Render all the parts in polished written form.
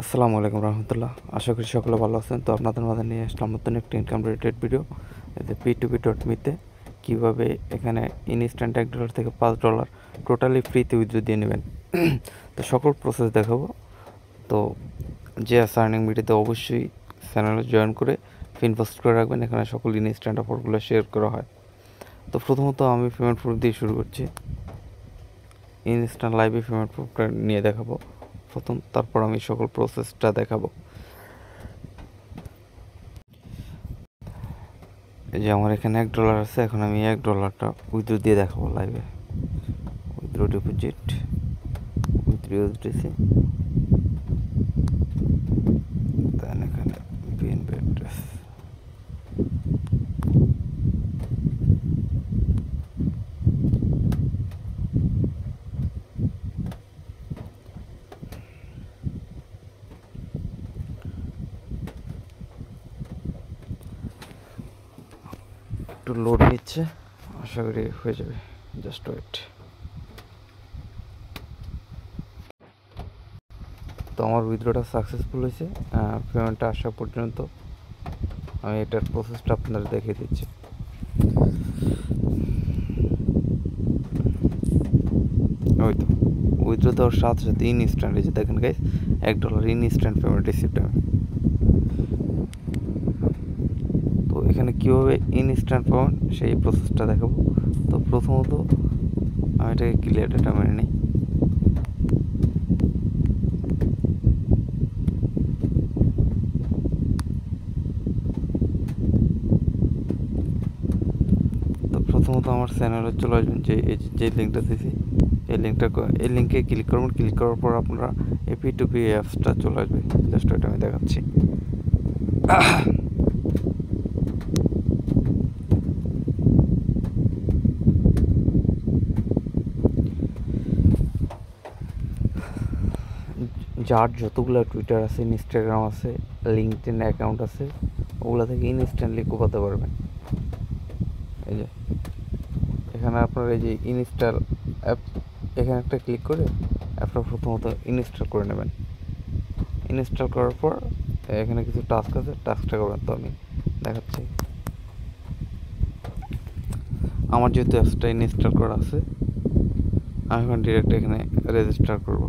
আসসালামু আলাইকুম রহমতুল্লাহ। আশা করি সকলে ভালো আছেন। তো আপনাদের মাঝে নিয়ে আসলাম নতুন একটি ইনকাম রিলেটেড ভিডিও। এতে P2P.me-তে কীভাবে এখানে ইনস্ট্যান্ট $1 থেকে $5 টোটালি ফ্রিতে উইথড্র দিয়ে নেবেন। তো সকল প্রসেস দেখাবো। তো যে আছে আর্নিং ভিডিওতে অবশ্যই চ্যানেলে জয়েন করে ইনভেস্ট করে রাখবেন। এখানে সকল ইনস্ট্যান্ট অফারগুলো শেয়ার করা হয়। তো প্রথমত আমি পেমেন্ট প্রুফ দিয়ে শুরু করছি। ইনস্ট্যান্ট লাইভে পেমেন্ট প্রুফটা নিয়ে দেখাবো প্রথম, তারপর আমি সকল প্রসেসটা দেখাবো। এই যে আমার এখানে $1 আছে, এখন আমি $1টা উইথড্র দিয়ে দেখাবো লাইভে। উইথড্র ডিপোজিট, উইথড্র ইউএসডিসি, দেন এখানে বিএনপি অ্যাড্রেস। একটু লোড নিচ্ছে, আশা করি হয়ে যাবে, জাস্ট ওয়েট। তো আমার উইথড্রটা সাকসেসফুল হয়েছে। পেমেন্টটা আসা পর্যন্ত আমি এটার প্রসেসটা আপনাদের দেখিয়ে দিচ্ছি। ওই তো উইথড্র দেওয়ার সাথে সাথে ইনস্ট্যান্ট, এই যে দেখেন গাইস, $1 ইনস্ট্যান্ট পেমেন্ট রিসিভড আমি। তো এখানে কীভাবে ইনস্ট্যান্ট পাবেন সেই প্রসেসটা দেখাবো। তো প্রথমত আমি এটাকে ক্লিয়ার ডেটা মেনে নিই। তো প্রথমত আমার চ্যানেলে চলে আসবেন, যে লিঙ্কটা দিয়েছি এই লিঙ্কে ক্লিক করবেন। ক্লিক করার পর আপনারা এই P2P অ্যাপসটা চলে আসবে। জাস্ট এটা আমি দেখাচ্ছি। যার যতগুলো টুইটার আছে, ইনস্টাগ্রাম আছে, লিঙ্কডইন অ্যাকাউন্ট আছে, ওগুলো থেকে ইনস্ট্যান্টলি কোপাতে পারবেন। এই যে এখানে আপনার এই যে ইনস্টল অ্যাপ, এখানে একটা ক্লিক করে অ্যাপটা প্রথমত ইনস্টল করে নেবেন। ইনস্টল করার পর এখানে কিছু টাস্ক আছে, টাস্কটা করবেন। তো আমি দেখাচ্ছি। আমার যেহেতু অ্যাপসটা ইনস্টল করা আছে, আমি এখন ডিরেক্ট এখানে রেজিস্টার করব।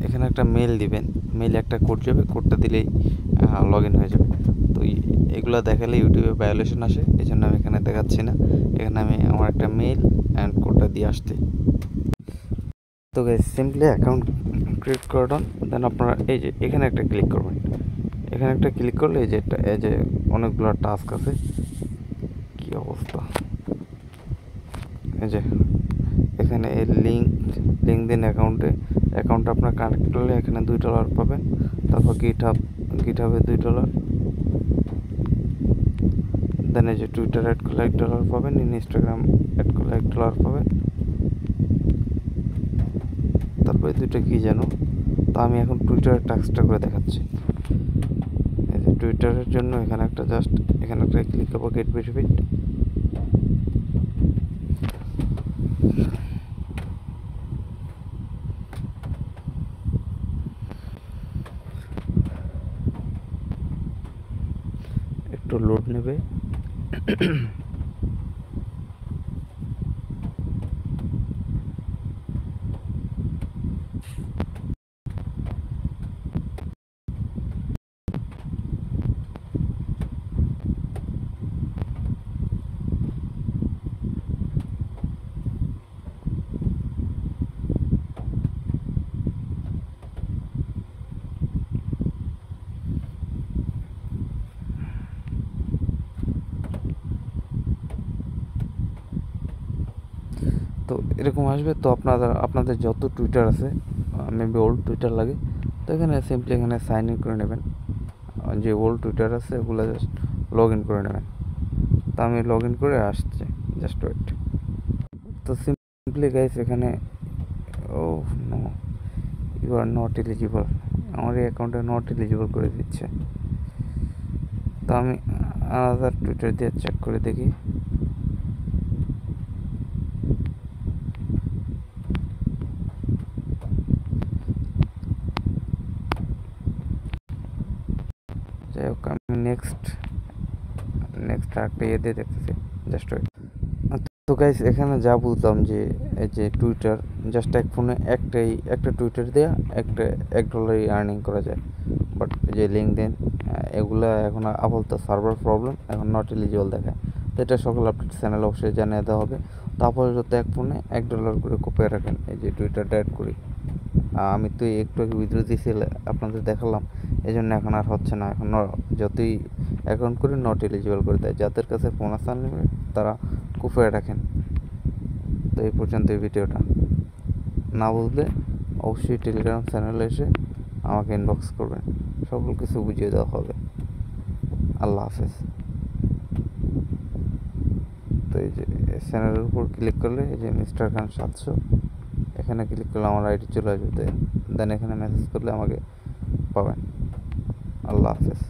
এখানে একটা মেল দিবেন, মেলে একটা কোড যাবে, কোডটা দিলেই লগ ইন হয়ে যাবে। তো এগুলো দেখালে ইউটিউবে ভায়োলেশন আসে, এই জন্য আমি এখানে দেখাচ্ছি না। এখানে আমি আমার একটা মেল অ্যান্ড কোডটা দিয়ে আসছি। তো গাইস, সিম্পলি অ্যাকাউন্ট ক্রিয়েট করান, দেন আপনারা এই যে এখানে একটা ক্লিক করবেন। এখানে একটা ক্লিক করলে এই যে অনেকগুলো টাস্ক আছে। কি অবস্থা! এই যে এখানে এই লিঙ্কডইন অ্যাকাউন্টটা আপনার কানেক্ট করলে এখানে $2 পাবেন। তারপর গিটহাবে $2, দেন এই যে টুইটার অ্যাড করলে $1 পাবেন, ইনস্টাগ্রাম অ্যাড করলে $1 পাবেন। তারপরে দুইটা কি জানো, তো আমি এখন টুইটারের টাস্কটা করে দেখাচ্ছি। এই যে টুইটারের জন্য এখানে একটা ক্লিক করবো, গেট ভেরিফাইড। একটু লোড নেবে। তো এরকম আসবে। তো আপনাদের যত টুইটার আছে, মেবি ওল্ড টুইটার লাগে, তো এখানে সিম্পলি এখানে সাইন ইন করে নেবেন। যে ওল্ড টুইটার আছে ওগুলো জাস্ট লগ ইন করে নেবেন। তো আমি লগ ইন করে আসছি, জাস্ট ওয়েট। তো সিম্পলি গাইস, এখানে oh no, you are not eligible. আমার এই অ্যাকাউন্টে নট এলিজিবল করে দিচ্ছে। তো আমি আলাদা টুইটার দিয়ে চেক করে দেখি। যাই হোক, আমি নেক্সট আরেকটা ইয়ে দিয়ে দেখতেছি, জাস্ট ওয়েট। তো গাইস, এখানে যা বলতাম যে এই যে টুইটার, জাস্ট এক ফোনে একটা টুইটার দেওয়া $1 আর্নিং করা যায়। বাট যে লিঙ্কডইন এগুলা এখন আপাতত সার্ভার প্রবলেম, এখন নট এলিজিবল দেখায়। তো এটা সকল আপডেট চ্যানেল অবশ্যই জানিয়ে দেওয়া হবে। তারপরে যত এক ফোনে $1 করে কোপায় রাখেন। এই যে টুইটারটা অ্যাড করি, আমি তো একটু আগে উইথড্র দিয়েছিল, আপনাদের দেখালাম, এই জন্য এখন আর হচ্ছে না। এখন যতই অ্যাকাউন্ট করে নট এলিজিবল করে দেয়। যাদের কাছে ফোন আছে আনলিমিটেড তারা কুফায় রাখেন। তো এই পর্যন্ত এই ভিডিওটা। না বুঝলে অবশ্যই টেলিগ্রাম চ্যানেলে এসে আমাকে ইনবক্স করবেন, সকল কিছু বুঝিয়ে দেওয়া হবে। আল্লাহ হাফেজ। তো এই যে চ্যানেলের উপর ক্লিক করলে এই যে মিস্টার খান 700, এখানে ক্লিক করলে আমার আইডি চলে আসবে। দেন এখানে মেসেজ করলে আমাকে পাবেন। আল্লাহ হাফেজ।